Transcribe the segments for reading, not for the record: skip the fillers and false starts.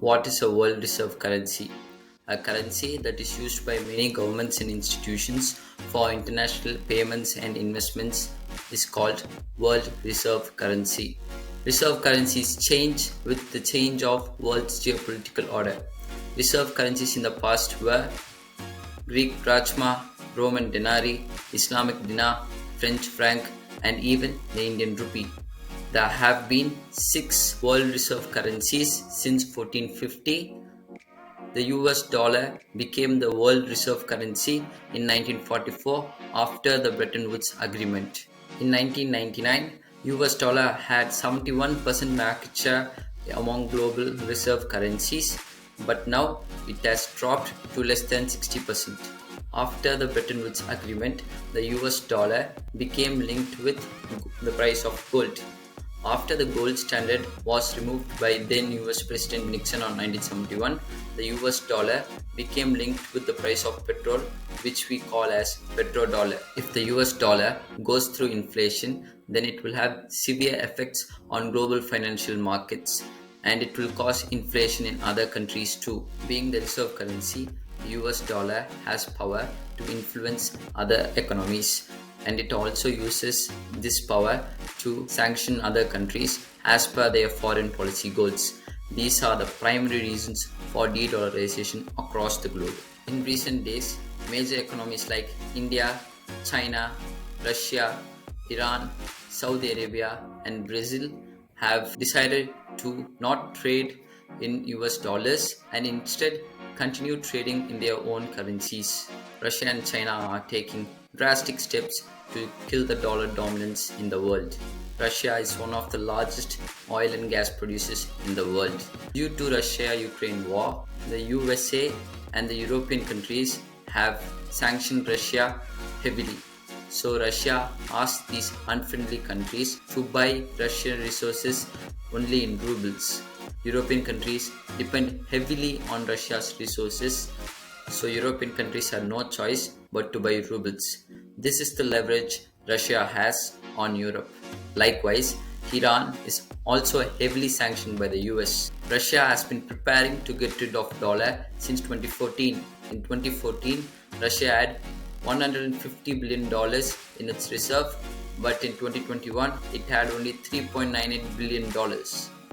What is a world reserve currency? A currency that is used by many governments and institutions for international payments and investments is called world reserve currency. Reserve currencies change with the change of world's geopolitical order. Reserve currencies in the past were Greek drachma, Roman denarii, Islamic dinar, French franc, and even the Indian rupee. There have been six world reserve currencies since 1450. The US dollar became the world reserve currency in 1944 after the Bretton Woods Agreement. In 1999, US dollar had 71% market share among global reserve currencies, but now it has dropped to less than 60%. After the Bretton Woods Agreement, the US dollar became linked with the price of gold. After the gold standard was removed by then US President Nixon on 1971, the US dollar became linked with the price of petrol, which we call as Petrodollar. If the US dollar goes through inflation, then it will have severe effects on global financial markets, and it will cause inflation in other countries too. Being the reserve currency, the US dollar has power to influence other economies, and it also uses this power to sanction other countries as per their foreign policy goals. These are the primary reasons for de-dollarization across the globe. In recent days, major economies like India, China, Russia, Iran, Saudi Arabia, and Brazil have decided to not trade in US dollars and instead continue trading in their own currencies. Russia and China are taking drastic steps to kill the dollar dominance in the world. Russia is one of the largest oil and gas producers in the world. Due to Russia-Ukraine war, the USA and the European countries have sanctioned Russia heavily. So Russia asked these unfriendly countries to buy Russian resources only in rubles. European countries depend heavily on Russia's resources, so European countries have no choice but to buy rubles. This is the leverage Russia has on Europe. Likewise, Iran is also heavily sanctioned by the US. Russia has been preparing to get rid of dollar since 2014. In 2014, Russia had $150 billion in its reserve, but in 2021, it had only $3.98 billion.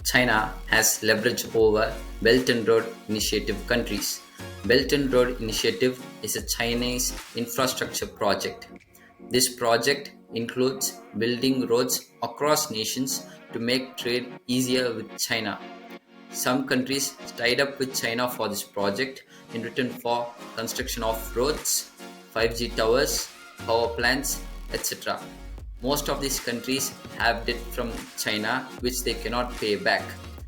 China has leverage over Belt and Road Initiative countries. Belt and Road Initiative is a Chinese infrastructure project. This project includes building roads across nations to make trade easier with China. Some countries tied up with China for this project in return for construction of roads, 5G towers, power plants, etc. Most of these countries have debt from China which they cannot pay back.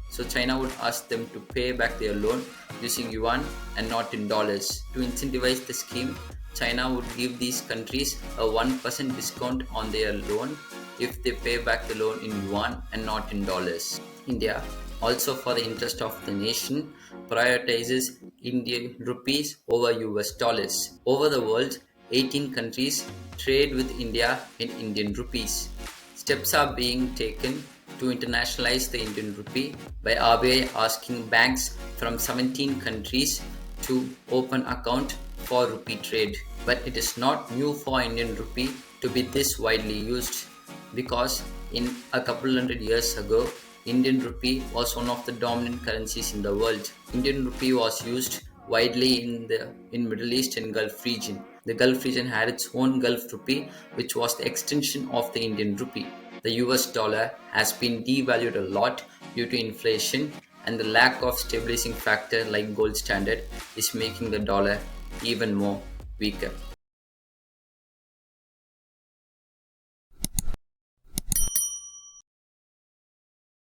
So China would ask them to pay back their loan using yuan and not in dollars. To incentivize the scheme, China would give these countries a 1% discount on their loan if they pay back the loan in yuan and not in dollars. India, also for the interest of the nation, prioritizes Indian rupees over US dollars. Over the world, 18 countries trade with India in Indian rupees. Steps are being taken to internationalize the Indian rupee by RBI asking banks from 17 countries to open account for rupee trade. But it is not new for Indian rupee to be this widely used, because in a couple hundred years ago, Indian rupee was one of the dominant currencies in the world. Indian rupee was used widely in Middle East and Gulf region. The Gulf region had its own Gulf rupee, which was the extension of the Indian rupee. The US dollar has been devalued a lot due to inflation, and the lack of stabilizing factor like gold standard is making the dollar even more weaker.